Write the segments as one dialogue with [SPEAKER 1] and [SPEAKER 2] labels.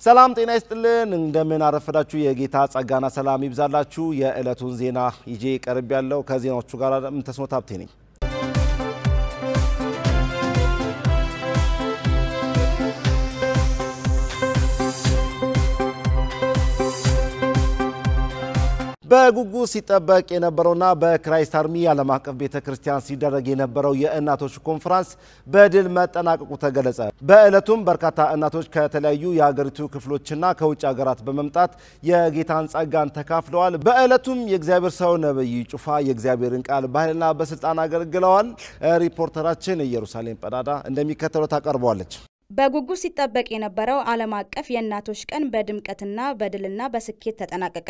[SPEAKER 1] ሰላም ጤና ይስጥልን እንደምን አረፈዳችሁ የጌታ ጸጋና ሰላም ይብዛላችሁ የዕለቱን ዜና ይዤ ቀርብ ያለው ከዜናዎቹ ጋር ተስኖት ሀብቴ ነኝ በጉጉ ሲጠበቅ የነበረውና በክራይስት አርሚ ዓለም አቀፍ ቤተክርስቲያን ሲደረግ የነበረው የእናቶች ኮንፈረንስ በድል መጠናቀቁ ተገለጸ። በእለቱም በርካታ እናቶች ከተለያዩ የሀገሪቱ ክፍሎችና ከውጭ ሀገራት በመምጣት የጌታን ጸጋን ተካፍለዋል። በእለቱም የእግዚአብሔር ሰው ነብይ ጩፋ የእግዚአብሔርን ቃል በኃይልና በስልጣን አገልግለዋል። ሪፖርተራችን ኢየሩሳሌም ጳዳዳ እንደሚከተለው ታቀርበዋለች።
[SPEAKER 2] በጉጉ ሲጠበቅ የነበረው ዓለም አቀፍ የእናቶች ቀን በድምቀትና በድልና በስኬት ተጠናቀቀ።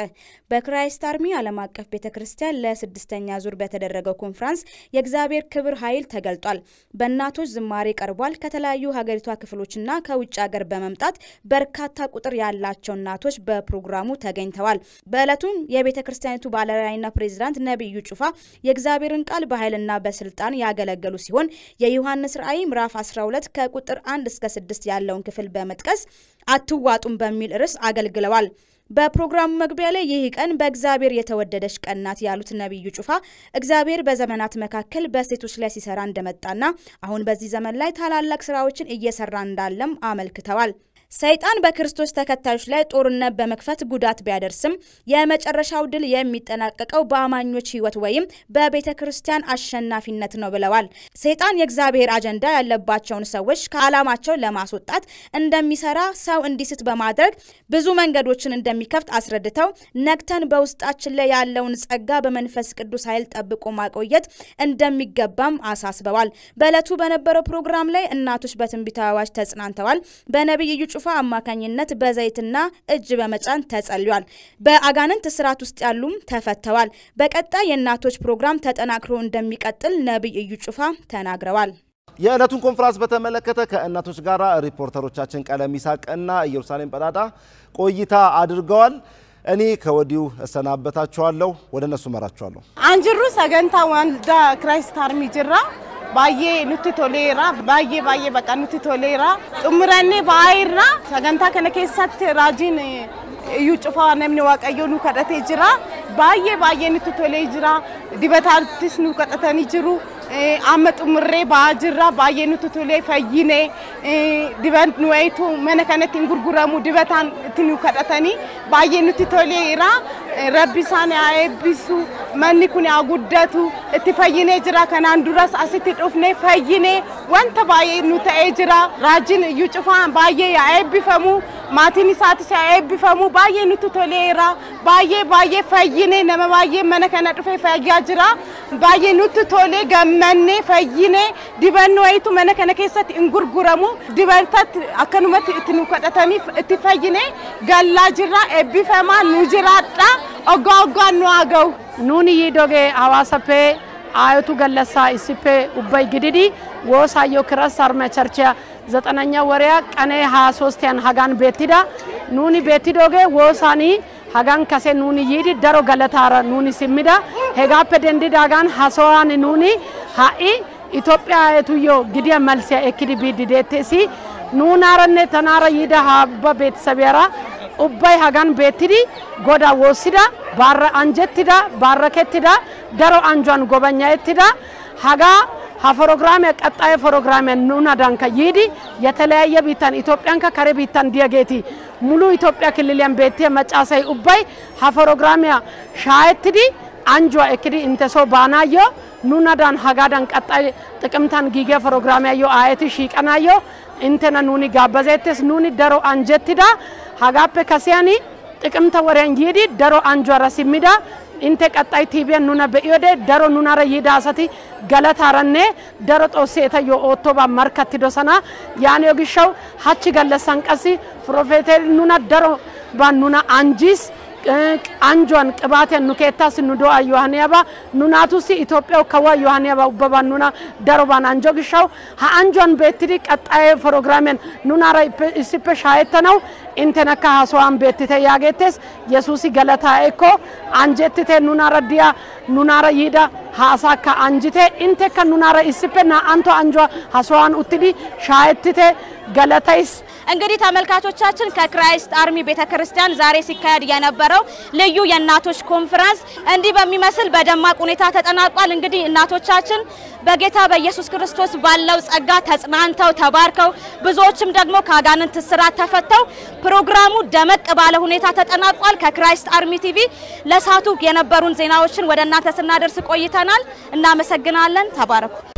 [SPEAKER 2] በክራይስት አርሚ ዓለም አቀፍ ቤተክርስቲያን ለስድስተኛ ዙር በተደረገው ኮንፈረንስ የእግዚአብሔር ክብር ኃይል ተገልጧል። በእናቶች ዝማሬ ቀርቧል። ከተለያዩ ሀገሪቷ ክፍሎችና ከውጭ ሀገር በመምጣት በርካታ ቁጥር ያላቸው እናቶች በፕሮግራሙ ተገኝተዋል። በእለቱም የቤተክርስቲያኒቱ ባለራዕይና ፕሬዝዳንት ነብዩ ጩፋ የእግዚአብሔርን ቃል በኃይልና በስልጣን ያገለገሉ ሲሆን የዮሐንስ ራእይ ምዕራፍ 12 ከቁጥር 1 እስከ 6 ያለውን ክፍል በመጥቀስ አትዋጡም በሚል ርዕስ አገልግለዋል። በፕሮግራሙ መግቢያ ላይ ይህ ቀን በእግዚአብሔር የተወደደች ቀን ናት ያሉት ነብዩ ጩፋ እግዚአብሔር በዘመናት መካከል በሴቶች ላይ ሲሰራ እንደመጣና አሁን በዚህ ዘመን ላይ ታላላቅ ስራዎችን እየሰራ እንዳለም አመልክተዋል። ሰይጣን በክርስቶስ ተከታዮች ላይ ጦርነት በመክፈት ጉዳት ቢያደርስም የመጨረሻው ድል የሚጠናቀቀው በአማኞች ህይወት ወይም በቤተክርስቲያን አሸናፊነት ነው ብለዋል። ሰይጣን የእግዚአብሔር አጀንዳ ያለባቸውን ሰዎች ከዓላማቸው ለማስወጣት እንደሚሰራ ሰው እንዲስት በማድረግ ብዙ መንገዶችን እንደሚከፍት አስረድተው ነክተን በውስጣችን ላይ ያለውን ጸጋ በመንፈስ ቅዱስ ኃይል ጠብቆ ማቆየት እንደሚገባም አሳስበዋል። በእለቱ በነበረው ፕሮግራም ላይ እናቶች በትንቢታዊ አዋጅ ተጽናንተዋል። በነብዩ ጩፋ አማካኝነት በዘይትና እጅ በመጫን ተጸልዩዋል። በአጋንንት እስራት ውስጥ ያሉም ተፈተዋል። በቀጣይ የእናቶች ፕሮግራም ተጠናክሮ እንደሚቀጥል ነብዩ ጩፋ ተናግረዋል።
[SPEAKER 1] የዕለቱን ኮንፈረንስ በተመለከተ ከእናቶች ጋር ሪፖርተሮቻችን ቀለም ይሳቅና ኢየሩሳሌም ጳዳዳ ቆይታ አድርገዋል። እኔ ከወዲሁ እሰናበታችኋለሁ ወደ እነሱ መራችኋለሁ።
[SPEAKER 3] አንጅሩ ሰገንታ ዋንዳ ክራይስት አርሚ ጅራ ባዬ ኑቲ ቶሌራ ባዬ በቃ ኑቲ ቶሌራ ጡምራኔ ባይራ ሰገንታ ከነከሰት ራጂን እዩ ጩፋ ነምኒ ዋቀዮ ኑ ከደቴ ጅራ ባዬ ኑቲ ቶሌ ጅራ ዲበታልትስ ኑ ከደተኒ ጅሩ አመጡምሬ ባጅራ ባዬ ኑቲ ቶሌ ፈይኔ ዲበንት ኑይቱ መነከነት እንጉርጉራሙ ዲበታን ትኑ ከደተኒ ባዬ ኑቲ ቶሌራ ረቢሳኔ አይቢሱ ማኒ ኩኒ አጉደቱ እትፈይኔ ጅራ ከናንዱራስ አሲት ዶፍኔ ፈይኔ ወንተ ባዬ ኑተ ኤጅራ ራጂን እዩ ጩፋ ባዬ ያይቢፈሙ ማቲኒ ሳትስ ያይቢፈሙ ባዬ ኑቲ ቶሌራ ባዬ ፈይኔ ነመ ባዬ መነከነ ዱፌ ፈያጅራ ባዬ ኑቲ ቶሌ ገመኔ ፈይኔ ዲበን ወይቱ መነከነ ከሰት እንጉርጉራሙ ዲበንታት አከኑመት እትኑ ከደተኒ እትፈይኔ ገላጅራ ኤቢፈማ ኑጅራዳ ኦጋጋ ኑአገው
[SPEAKER 4] ኑኒ ይዶጌ አዋሰፔ አየቱ ገለሳ ኢሲፔ ኡባይ ግዲዲ ወሳዮ ክራስ አርማ ቸርቻ 9ኛ ወሪያ ቀኔ 23 ያን ሀጋን ቤቲዳ ኑኒ ቤቲዶጌ ወሳኒ ሀጋን ከሴ ኑኒ ይዲ ደሮ ገለታራ ኑኒ ሲሚዳ ሄጋፔ ደንዲ ዳጋን ሀሶዋን ኑኒ ሃኢ ኢትዮጵያ አየቱዮ ግዲያ መልሲያ ኤኪዲ ቢዲዴቴሲ ኑናረነ ተናራ ይዳ ሀባ ቤተሰቢያራ ኡባይ ሀጋን ቤቲዲ ጎዳ ወሲዳ ባረ አንጀትዳ ባረከትዳ ደሮ አንጇን ጎበኛየትዳ ሀጋ ሀፕሮግራም ቀጣይ ፕሮግራም ኑና ዳንካ ይዲ የተለያየ ቢታን ኢትዮጵያን ከከረ ቢታን ዲያጌቲ ሙሉ ኢትዮጵያ ክልልያን ቤቴ መጫሳይ ኡባይ ሀፕሮግራም ሻይትዲ አንጇ እክዲ እንተሶ ባናዮ ኑና ዳን ሀጋዳን ቀጣይ ጥቅምታን ጊጌ ፕሮግራም ያዮ አየቲ ሺቀናዮ እንተና ኑኒ ጋበዘትስ ኑኒ ደሮ አንጀትዳ ሀጋፔ ከሲያኒ ጥቅምታ ወሪያን ይዲ ደሮ አንጇ ረሲሚዳ እንተ ቀጣይ ቲቪያን ኑና በኢዮደ ደሮ ኑናራ ይዳሰቲ ገለታራኔ ደሮ ጦሴታዮ ኦቶባ ማርካቲ ዶሰና ያኔ ወግሻው ሀቺ ገለሳን ቀሲ ፕሮፌተር ኑና ደሮ ባኑና አንጂስ አንጇን ቅባቴን ኑኬታስ ኑዶ አዮሃኒያባ ኑናቱሲ ኢትዮጵያው ከዋ ዮሃኒያባ ኡባባኑና ደሮባን አንጆግሻው አንጇን ቤትዲ ቀጣይ ፕሮግራምን ኑናራ ኢስፔሻይተናው እንተነካ ሀሶአን ቤትተ ያጌቴስ ኢየሱስ ገለታ ኤኮ አንጀትተ ኑናራ ዲያ ኑናራ ይዳ ሀሳካ አንጅተ እንተከ ኑናራ ኢስፔና አንቶ አንጇ ሀሶአን ኡትዲ ሻይትተ ገለታይስ
[SPEAKER 2] እንግዲህ ተመልካቾቻችን ከክራይስት አርሚ ቤተክርስቲያን ዛሬ ሲካሄድ የነበረው ልዩ የእናቶች ኮንፈረንስ እንዲህ በሚመስል በደማቅ ሁኔታ ተጠናቋል። እንግዲህ እናቶቻችን በጌታ በኢየሱስ ክርስቶስ ባለው ጸጋ ተጽናንተው ተባርከው ብዙዎችም ደግሞ ከአጋንንት እስራት ተፈተው ፕሮግራሙ ደመቅ ባለ ሁኔታ ተጠናቋል። ከክራይስት አርሚ ቲቪ ለሳቱ የነበሩን ዜናዎችን ወደ እናንተ ስናደርስ ቆይተናል። እናመሰግናለን። ተባረኩ።